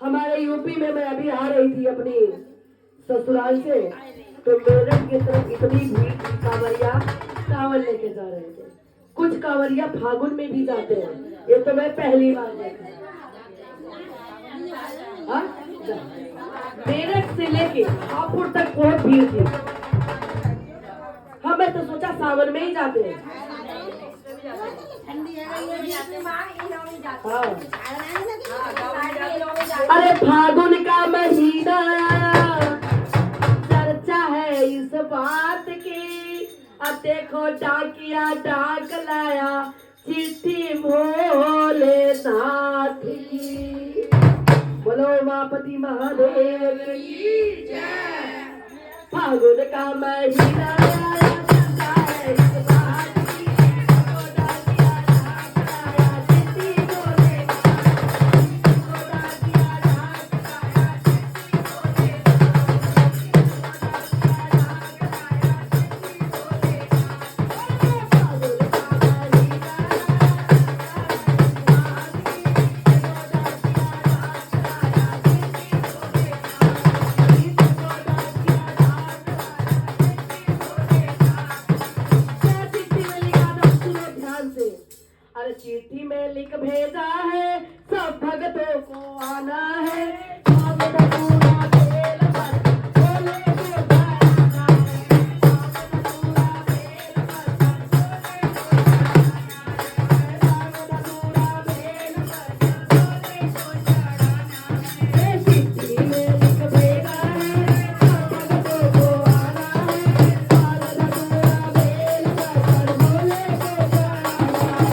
हमारे यूपी में मैं अभी आ रही थी अपनी ससुराल से, तो मेरठ की तरफ इतनी भीड़ थी, कांवरिया कांवर लेके जा रहे थे। कुछ कांवरिया फागुन में भी जाते हैं, ये तो मैं पहली बार देखा। हाँ? मेरठ से लेके हापुड़ तक बहुत भीड़ थी। हाँ, मैं तो सोचा सावन में ही जाते हैं। हाँ। अरे फागुन का महीना आया, चर्चा है इस बात की। अब देखो डाकिया डाक लाया, चिट्ठी भोलेनाथ की। बोलो उमापति महादेव की जय। फागुन का महीना आया, चर्चा है इस बात की। देखो डाकिया डाक लाया, चिट्ठी भोलेनाथ की। देखो डाकिया डाक लाया, चिट्ठी अरे चिट्ठी में लिख भेजा है, सब भगतों को आना है। फागुन पूरा बेल भर, भोले को जाना है। फागुन पूरा बेल भर, भोले को जाना है। फागुन पूरा बेल भर, भोले को जाना है। चिट्ठी में लिख भेजा है, सब भगतों को आना है। फागुन पूरा बेल भर, भोले को जाना है।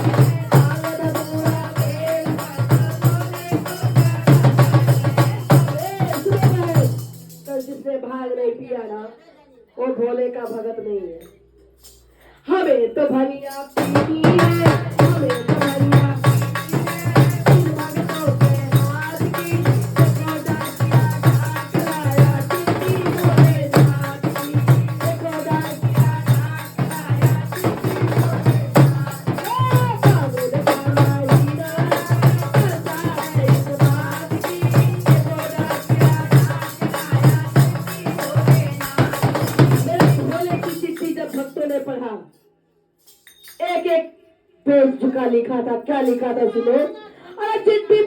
तो जिसने भाग नहीं पिया ना, वो भोले का भगत नहीं है। हमें तो भनिया पीनी है, हमें तो भनिया पीनी है। इन भगतों के हाथ की, देखो डाकिया डाक लाया, चिट्ठी भोलेनाथ की। देखो डाकिया डाक लाया, चिट्ठी भोलेनाथ की। फागुन का महीना चर्चा है इस बात की। देखो डाकिया डाक लाया, चिट्ठी भोलेनाथ। मेरे भोले की चिट्ठी जब भक्तों ने पढ़ा, एक एक पेज झुका लिखा था। क्या लिखा था सुनो। अरे चिट्ठी